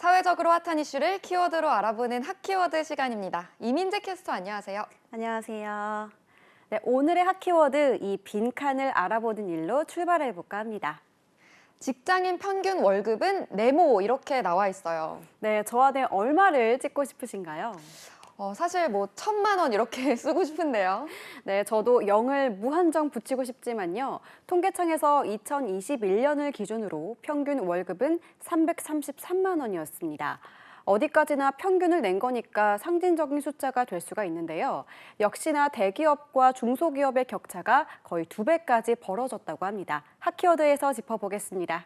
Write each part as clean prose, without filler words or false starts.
사회적으로 핫한 이슈를 키워드로 알아보는 핫키워드 시간입니다. 이민재 캐스터 안녕하세요. 안녕하세요. 네, 오늘의 핫키워드 이 빈칸을 알아보는 일로 출발해볼까 합니다. 직장인 평균 월급은 네모 이렇게 나와 있어요. 네, 저 안에 얼마를 찍고 싶으신가요? 사실 뭐 1,000만 원 이렇게 쓰고 싶은데요. 네, 저도 0을 무한정 붙이고 싶지만요. 통계청에서 2021년을 기준으로 평균 월급은 333만 원이었습니다. 어디까지나 평균을 낸 거니까 상징적인 숫자가 될 수가 있는데요. 역시나 대기업과 중소기업의 격차가 거의 2배까지 벌어졌다고 합니다. 핫키워드에서 짚어보겠습니다.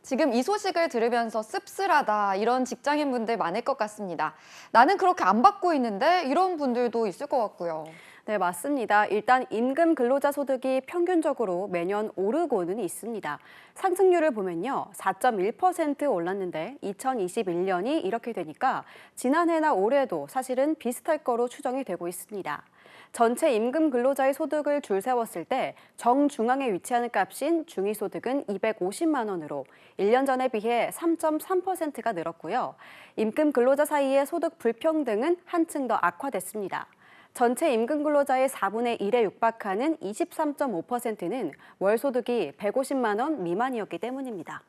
지금 이 소식을 들으면서 씁쓸하다 이런 직장인분들 많을 것 같습니다. 나는 그렇게 안 받고 있는데 이런 분들도 있을 것 같고요. 네, 맞습니다. 일단 임금 근로자 소득이 평균적으로 매년 오르고는 있습니다. 상승률을 보면요, 4.1% 올랐는데 2021년이 이렇게 되니까 지난해나 올해도 사실은 비슷할 거로 추정이 되고 있습니다. 전체 임금 근로자의 소득을 줄 세웠을 때 정중앙에 위치하는 값인 중위소득은 250만 원으로 1년 전에 비해 3.3%가 늘었고요. 임금 근로자 사이의 소득 불평등은 한층 더 악화됐습니다. 전체 임금 근로자의 4분의 1에 육박하는 23.5%는 월 소득이 150만 원 미만이었기 때문입니다.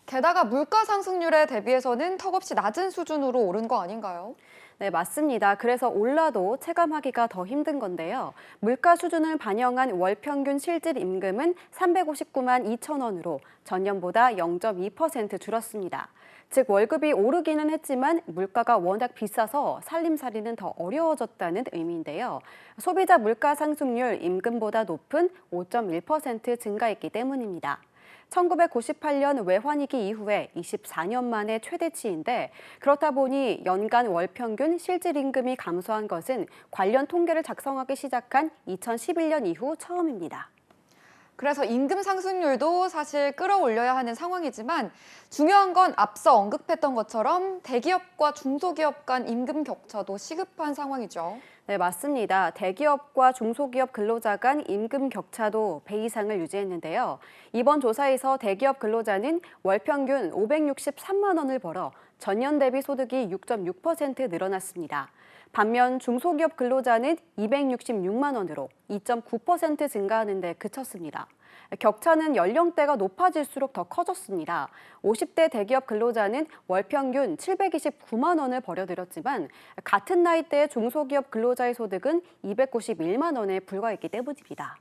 게다가 물가 상승률에 대비해서는 턱없이 낮은 수준으로 오른 거 아닌가요? 네, 맞습니다. 그래서 올라도 체감하기가 더 힘든 건데요. 물가 수준을 반영한 월 평균 실질 임금은 359만 2천 원으로 전년보다 0.2% 줄었습니다. 즉 월급이 오르기는 했지만 물가가 워낙 비싸서 살림살이는 더 어려워졌다는 의미인데요. 소비자 물가 상승률 임금보다 높은 5.1% 증가했기 때문입니다. 1998년 외환위기 이후에 24년 만에 최대치인데 그렇다 보니 연간 월 평균 실질 임금이 감소한 것은 관련 통계를 작성하기 시작한 2011년 이후 처음입니다. 그래서 임금 상승률도 사실 끌어올려야 하는 상황이지만 중요한 건 앞서 언급했던 것처럼 대기업과 중소기업 간 임금 격차도 시급한 상황이죠. 네, 맞습니다. 대기업과 중소기업 근로자 간 임금 격차도 배 이상을 유지했는데요. 이번 조사에서 대기업 근로자는 월 평균 563만 원을 벌어 전년 대비 소득이 6.6% 늘어났습니다. 반면 중소기업 근로자는 266만 원으로 2.9% 증가하는 데 그쳤습니다. 격차는 연령대가 높아질수록 더 커졌습니다. 50대 대기업 근로자는 월 평균 729만 원을 벌여들였지만 같은 나이대의 중소기업 근로자의 소득은 291만 원에 불과했기 때문입니다.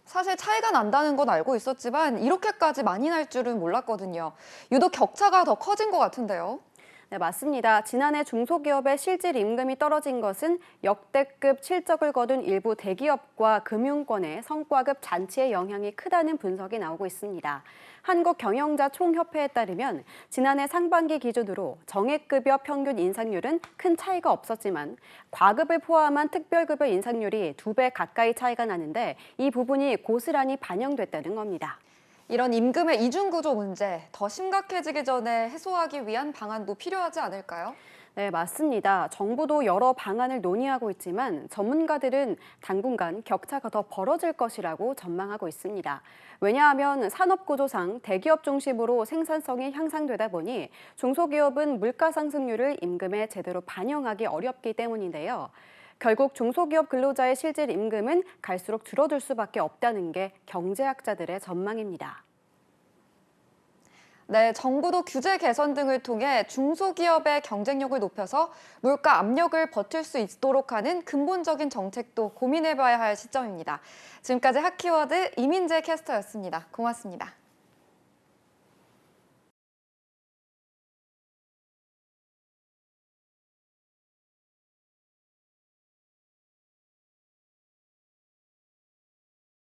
사실 차이가 난다는 건 알고 있었지만 이렇게까지 많이 날 줄은 몰랐거든요. 유독 격차가 더 커진 것 같은데요. 네, 맞습니다. 지난해 중소기업의 실질 임금이 떨어진 것은 역대급 실적을 거둔 일부 대기업과 금융권의 성과급 잔치의 영향이 크다는 분석이 나오고 있습니다. 한국경영자총협회에 따르면 지난해 상반기 기준으로 정액급여 평균 인상률은 큰 차이가 없었지만 과급을 포함한 특별급여 인상률이 2배 가까이 차이가 나는데 이 부분이 고스란히 반영됐다는 겁니다. 이런 임금의 이중구조 문제 더 심각해지기 전에 해소하기 위한 방안도 필요하지 않을까요? 네, 맞습니다. 정부도 여러 방안을 논의하고 있지만 전문가들은 당분간 격차가 더 벌어질 것이라고 전망하고 있습니다. 왜냐하면 산업구조상 대기업 중심으로 생산성이 향상되다 보니 중소기업은 물가 상승률을 임금에 제대로 반영하기 어렵기 때문인데요. 결국 중소기업 근로자의 실질 임금은 갈수록 줄어들 수밖에 없다는 게 경제학자들의 전망입니다. 네, 정부도 규제 개선 등을 통해 중소기업의 경쟁력을 높여서 물가 압력을 버틸 수 있도록 하는 근본적인 정책도 고민해봐야 할 시점입니다. 지금까지 핫키워드 이민재 캐스터였습니다. 고맙습니다.